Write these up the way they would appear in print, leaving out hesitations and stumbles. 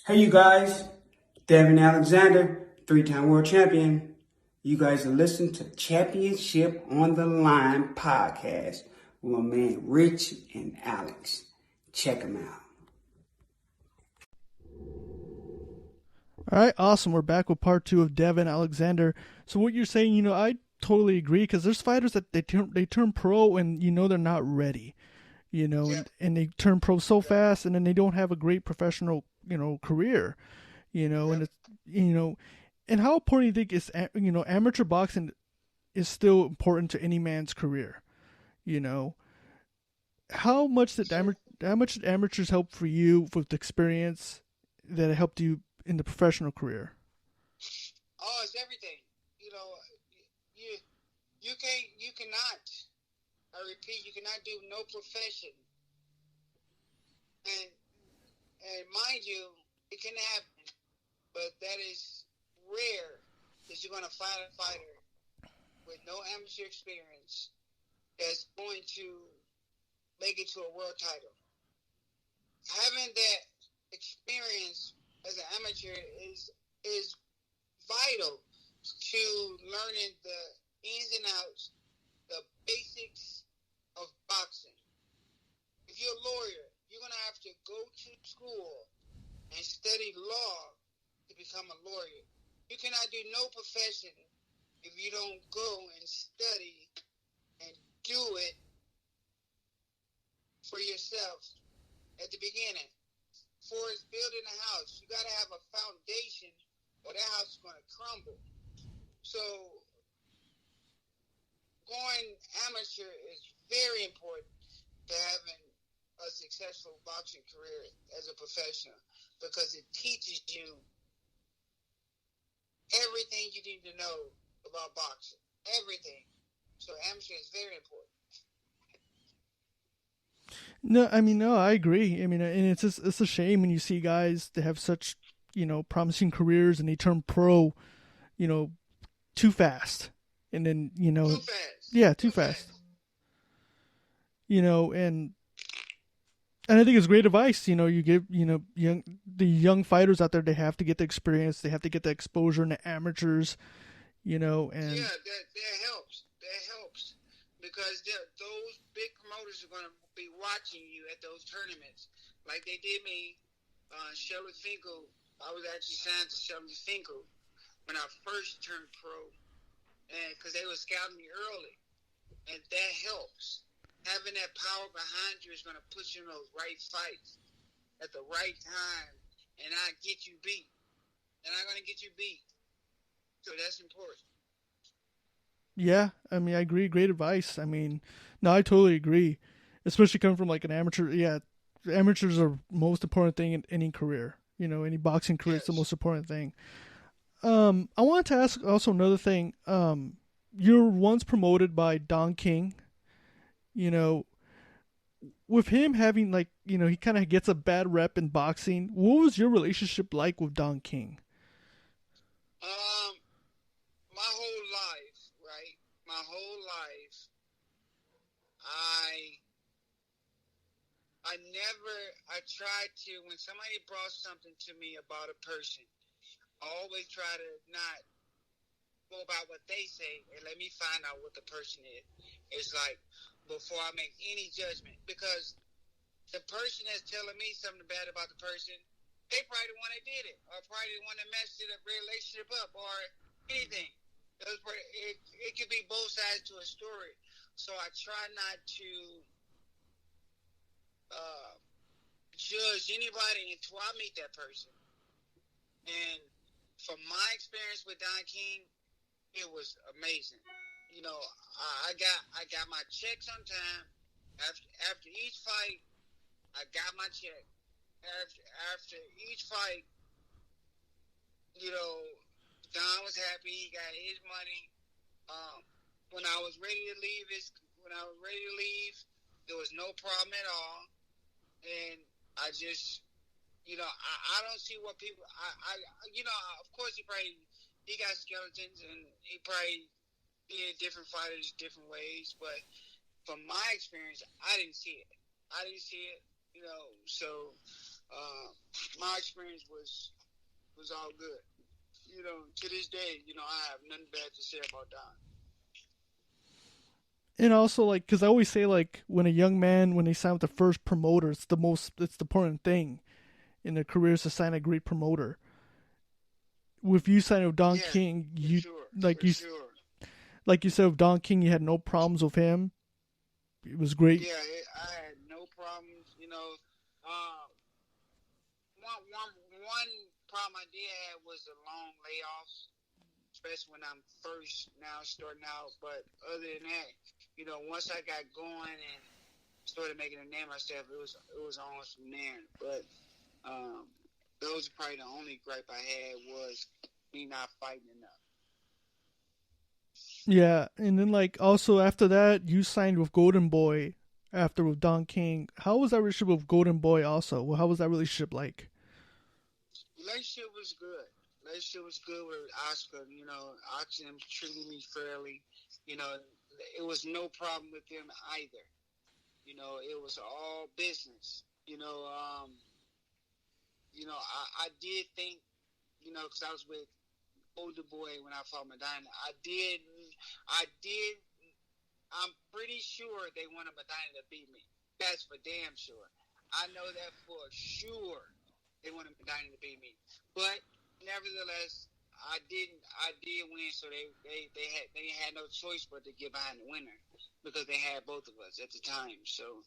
Hey, you guys, Devon Alexander, three-time world champion. You guys are listening to Championship on the Line podcast with my man Rich and Alex. Check them out. All right, awesome. We're back with part two of Devon Alexander. So what you're saying, I totally agree because there's fighters that they turn pro and they're not ready, Yeah, and they turn pro so fast and then they don't have a great professional career, yeah. and it's and how important do you think is amateur boxing is still important to any man's career, you know how much So, how much did amateurs help for you with the experience that it helped you in the professional career? it's everything. You know, you you cannot. I repeat, you cannot do no profession, and mind you, it can happen, but that is rare. That you're going to fight a fighter with no amateur experience that's going to make it to a world title. Having that experience as an amateur is vital to learning the ins and outs, the basics of boxing. If you're a lawyer, you're going to have to go to school and study law to become a lawyer. You cannot do no profession if you don't go and study and do it for yourself at the beginning. For building a house, you got to have a foundation or that house is going to crumble. So going amateur is very important to having a successful boxing career as a professional because it teaches you everything you need to know about boxing. Everything. So amateur is very important. No, I mean, no, I agree. I mean, and it's a shame when you see guys that have such promising careers and they turn pro, you know, too fast, and then Too fast. yeah, too Too fast, fast. and I think it's great advice. You give the young fighters out there, they have to get the experience, they have to get the exposure in the amateurs, and Yeah, that helps. That helps because those big promoters are going to be watching you at those tournaments, like they did me. Shelly Finkel. I was actually signed to Shelly Finkel when I first turned pro, and because they were scouting me early, and that helps. Having that power behind you is going to put you in those right fights at the right time, and I get you beat, and I'm going to get you beat. So that's important. yeah, I mean, I agree. Great advice. I mean, no, I totally agree, especially coming from like an amateur. Yeah, amateurs are most important thing in any career. Any boxing career is the Yes. most important thing. I wanted to ask also another thing. You were once promoted by Don King. You know, with him having like, he kind of gets a bad rep in boxing. What was your relationship like with Don King? Um, my whole life, right? My whole life, I I tried to, when somebody brought something to me about a person, I always try to not go about what they say and let me find out what the person is. It's like before I make any judgment because the person that's telling me something bad about the person, they probably the one that did it, or probably the one that messed the relationship up, or anything. It could be both sides to a story. So I try not to uh, judge anybody until I meet that person. And from my experience with Don King, it was amazing. I got my checks on time. After each fight, I got my check. After each fight, you know, Don was happy. He got his money. Um, when I was ready to leave, there was no problem at all. And I just, I don't see what people. Of course, he got skeletons, and he probably did different fighters different ways. But from my experience, I didn't see it. So my experience was all good. To this day, I have nothing bad to say about Don. And also, like, because I always say, like, when a young man, when they sign with the first promoter, it's the important thing in their career is to sign a great promoter. With you signing with Don King, you like you said with Don King, you had no problems with him. It was great. Yeah, I had no problems. One problem I did have was the long layoffs, especially when I'm first now starting out. But other than that, once I got going and started making a name myself, it was on from there. But those are probably the only gripe I had was me not fighting enough. Yeah, and then like also after that, you signed with Golden Boy after with Don King. How was that relationship with Golden Boy? Also, well, how was that relationship like? Relationship was good. Relationship was good with Oscar. Oscar treated me fairly. It was no problem with them either. It was all business. I did think, because I was with Older Boy when I fought Medina. I'm pretty sure they wanted Medina to beat me. That's for damn sure. I know that for sure they wanted Medina to beat me. But nevertheless, I did win, so they had no choice but to get behind the winner because they had both of us at the time. So,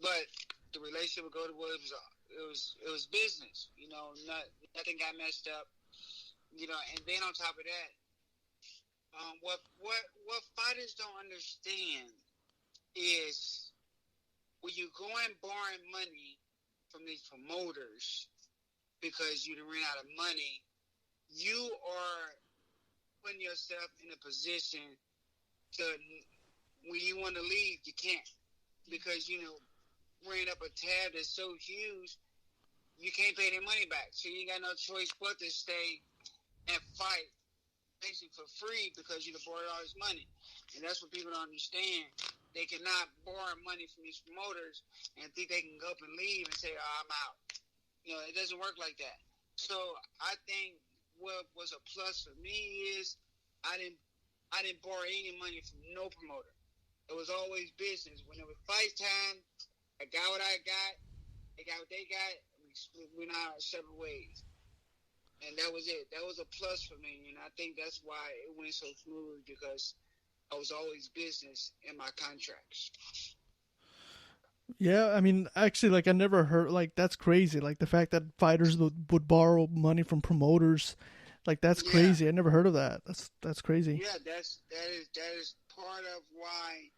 but the relationship with Golden Boy was business. Nothing got messed up. And then on top of that, what fighters don't understand is when you go and borrowing money from these promoters because you ran out of money, you are putting yourself in a position to, when you want to leave, you can't. Because, ran up a tab that's so huge, you can't pay their money back. So you ain't got no choice but to stay and fight basically for free because you borrowed all this money. And that's what people don't understand. They cannot borrow money from these promoters and think they can go up and leave and say, oh, I'm out. It doesn't work like that. So I think what was a plus for me is I didn't borrow any money from no promoter. It was always business. When it was fight time, I got what I got. They got what they got. We went our separate ways. And that was it. That was a plus for me. And I think that's why it went so smooth because I was always business in my contracts. Yeah, I mean, actually, like I never heard like that's crazy. Like the fact that fighters would borrow money from promoters, like that's crazy. I never heard of that. That's crazy. Yeah, that is part of why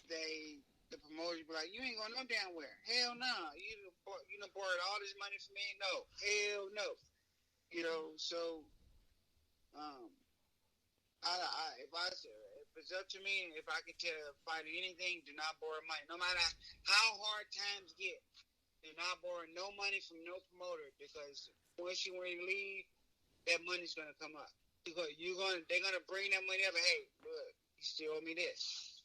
the promoters be like, you ain't going no damn where. Hell no. You done borrowed all this money from me? No. Hell no. So if it's up to me, if I could tell a fighter anything, do not borrow money. No matter how hard times get, do not borrow no money from no promoter because once you ready to leave, that money's gonna come up. They're gonna bring that money up. And, hey, look, you still owe me this.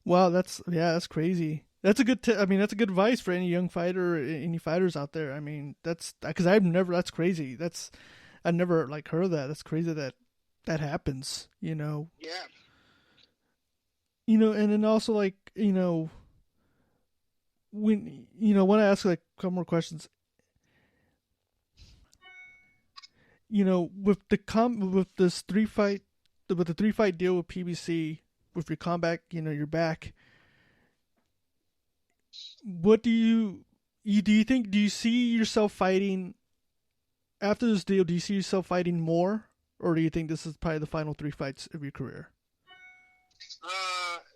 Wow, that's crazy. That's a good. That's a good advice for any young fighter, any fighters out there. I mean, that's because That's crazy. I never like heard of that. That's crazy that happens. Yeah. And then also like when I want to ask like a couple more questions. With the 3-fight deal with PBC, with your comeback, you're back. What do you think? Do you see yourself fighting after this deal? Do you see yourself fighting more, or do you think this is probably the final 3 fights of your career?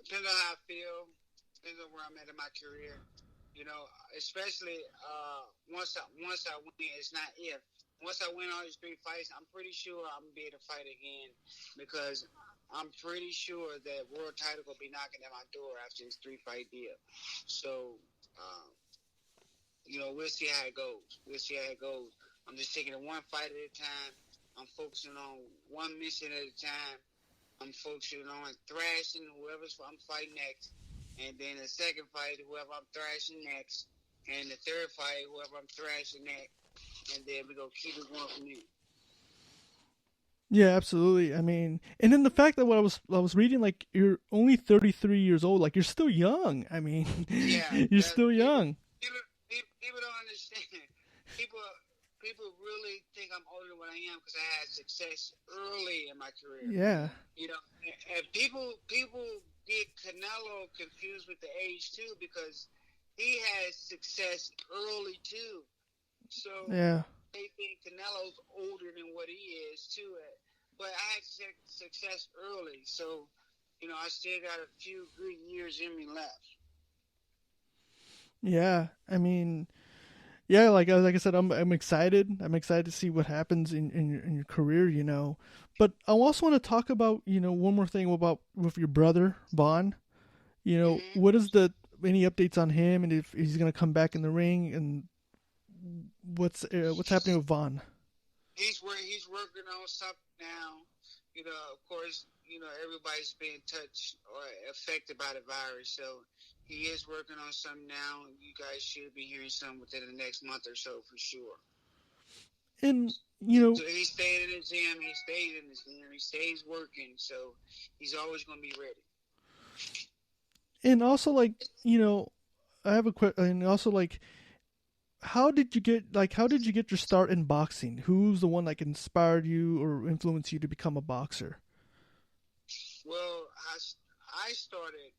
Depends on how I feel. Depends on where I'm at in my career. Especially once I win, it's not if. Once I win all these 3 fights, I'm pretty sure I'm going to be able to fight again because I'm pretty sure that world title will be knocking at my door after this 3-fight deal. So, we'll see how it goes. I'm just taking it one fight at a time. I'm focusing on one mission at a time. I'm focusing on thrashing whoever's I'm fighting next. And then the second fight, whoever I'm thrashing next. And the third fight, whoever I'm thrashing next. And then we're going to keep it going from there. Yeah, absolutely. I mean, and then the fact that what I was reading, like you're only 33 years old, like you're still young. I mean, Yeah, you're still young. People don't understand. People really think I'm older than what I am because I had success early in my career. Yeah. You know, and people get Canelo confused with the age too because he has success early too. So Yeah. they think Canelo's older than what he is too. But I had success early, so you know I still got a few good years in me left. Yeah. I mean, yeah, like I said, I'm excited. I'm excited to see what happens in your career, you know. But I also want to talk about, you know, one more thing about with your brother Vaughn. You know, Mm-hmm. what is the any updates on him and if he's gonna come back in the ring and what's happening with Vaughn? He's working on something now. You know, of course, you know everybody's being touched or affected by the virus, so he is working on something now. You guys should be hearing something within the next month or so for sure. And you know, So he stayed in the gym. He stays working, so he's always going to be ready. and also like, you know, I have a question. And also like, how did you get your start in boxing? Who's the one that inspired you or influenced you to become a boxer? Well, I started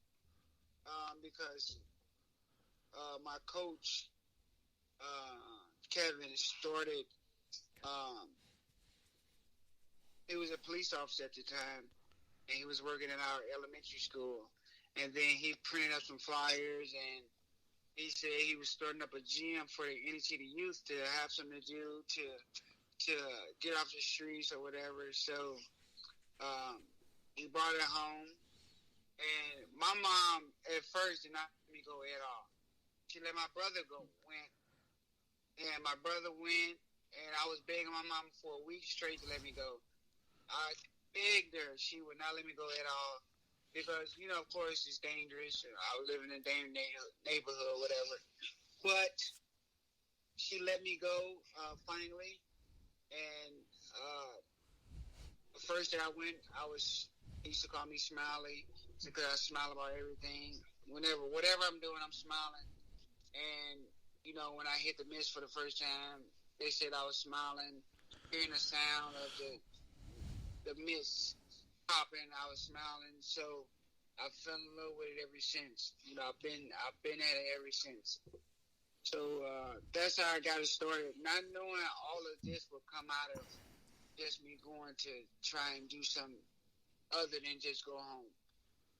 because my coach Kevin started. He was a police officer at the time, and he was working in our elementary school. And then he printed up some flyers, and he said he was starting up a gym for the inner city youth to have something to do to get off the streets or whatever. So he brought it home, and my mom at first did not let me go at all. She let my brother went, and my brother went, and I was begging my mom for a week straight to let me go. I begged her; she would not let me go at all. Because, you know, of course, it's dangerous. I was living in a dangerous neighborhood or whatever. But she let me go finally. And the first day I went, he used to call me Smiley because I smile about everything. Whatever I'm doing, I'm smiling. And, you know, when I hit the miss for the first time, they said I was smiling. Hearing the sound of the miss popping, I was smiling, so I fell in love with it ever since. You know, I've been at it ever since. So that's how I got it started. Not knowing all of this would come out of just me going to try and do something other than just go home.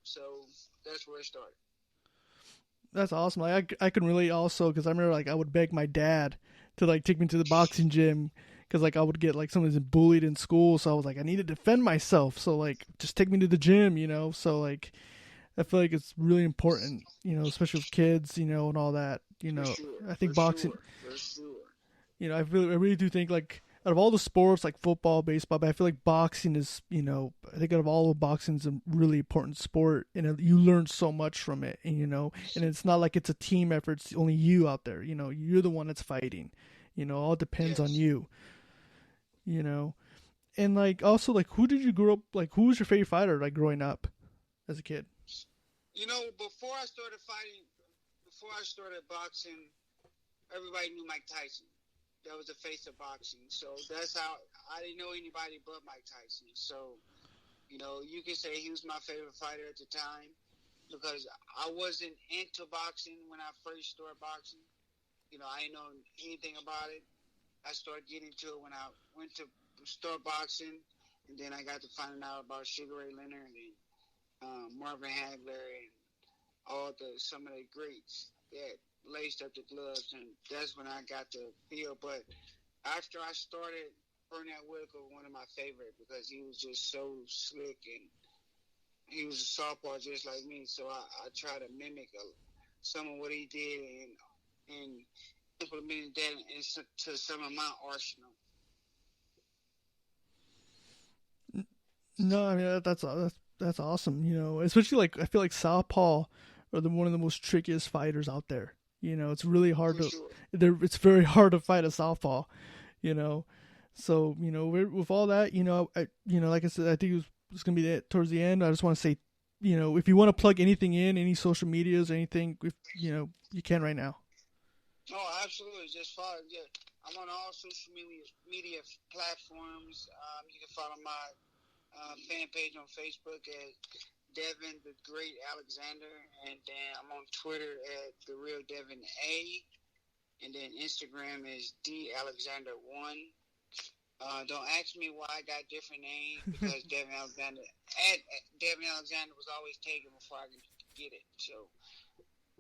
So that's where it started. That's awesome. Like I can relate also because I remember like I would beg my dad to like take me to the boxing gym because like I would get like sometimes bullied in school, so I was like I need to defend myself. So like just take me to the gym, you know. So like I feel like it's really important, you know, especially with kids, you know, and all that. You know, I think boxing. For sure. You know, I really do think like out of all the sports like football, baseball, but I feel like boxing is, you know, I think out of all of boxing is a really important sport, and you learn so much from it, and you know, and it's not like it's a team effort; it's only you out there. You know, you're the one that's fighting. You know, all depends on you. You know, and like also like who did you grow up like? Who was your favorite fighter like growing up as a kid? You know, before I started boxing, everybody knew Mike Tyson. That was the face of boxing. So that's how I didn't know anybody but Mike Tyson. So, you know, you can say he was my favorite fighter at the time because I wasn't into boxing when I first started boxing. You know, I didn't know anything about it. I started getting into it when I went to start boxing, and then I got to finding out about Sugar Ray Leonard and Marvin Hagler and some of the greats that laced up the gloves, and that's when I got the feel. But after I started, Burnett Whitaker was one of my favorite because he was just so slick and he was a southpaw just like me. So I try to mimic some of what he did and implemented that into some of my arsenal. No, I mean that's awesome. You know, especially like I feel like southpaw are one of the most trickiest fighters out there. You know, it's really hard For to. sure. It's very hard to fight a southpaw. You know, so with all that, like I said, I think it's gonna be that towards the end. I just want to say, if you want to plug anything in, any social medias, or anything, if you can right now. Oh, absolutely. Just follow. Yeah. I'm on all social media platforms. You can follow my fan page on Facebook at Devon the Great Alexander, and then I'm on Twitter at The Real Devon A, and then Instagram is DAlexander1. Don't ask me why I got different names, because Devon Alexander was always taken before I could get it. So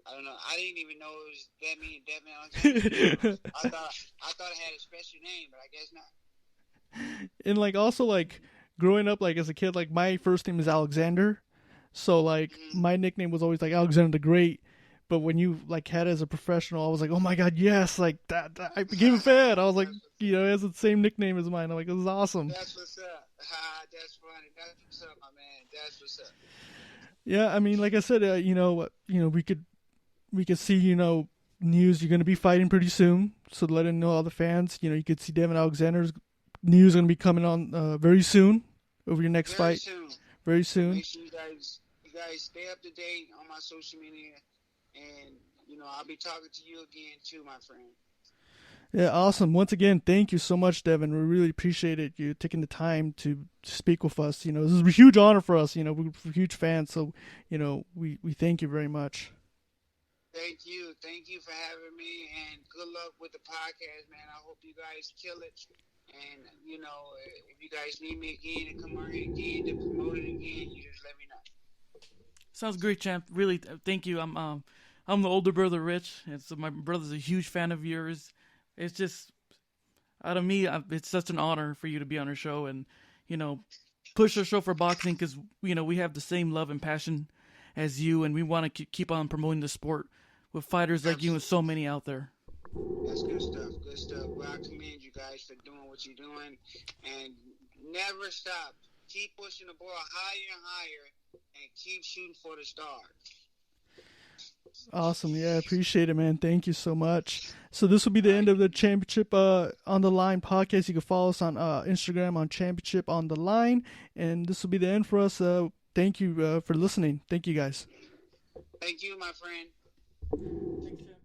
I don't know. I didn't even know it was that many Devon Alexander. I thought it had a special name, but I guess not. And like also like growing up, like as a kid, like my first name is Alexander, so like my nickname was always like Alexander the Great. But when you like had it as a professional, I was like, oh my god, yes, like that I became a fan. I was like, it has the same nickname as mine. I'm like, this is awesome. That's what's up. That's funny. That's what's up, my man. That's what's up. Yeah, I mean, like I said, we could see, news. You're going to be fighting pretty soon, so letting know all the fans. You could see Devon Alexander's news going to be coming on very soon over your next fight. Very soon. Make sure you guys stay up to date on my social media, and I'll be talking to you again too, my friend. Yeah, awesome. Once again, thank you so much, Devon. We really appreciate it. You taking the time to speak with us. This is a huge honor for us. We're huge fans, so we thank you very much. Thank you for having me, and good luck with the podcast, man. I hope you guys kill it. And if you guys need me again to come on here again to promote it again, you just let me know. Sounds great, champ. Really, thank you. I'm the older brother, Rich, and so my brother's a huge fan of yours. It's just, out of me, it's such an honor for you to be on our show and, push our show for boxing, because, we have the same love and passion as you, and we want to keep on promoting the sport with fighters like you and so many out there. That's good stuff. Good stuff. Well, I commend you guys for doing what you're doing, and never stop. Keep pushing the ball higher and higher, and keep shooting for the stars. Awesome. Yeah, I appreciate it, man. Thank you so much. So this will be the end of the Championship on the Line podcast. You can follow us on Instagram on Championship on the Line, and this will be the end for us. Thank you for listening. Thank you, guys. Thank you, my friend. Thanks, champ.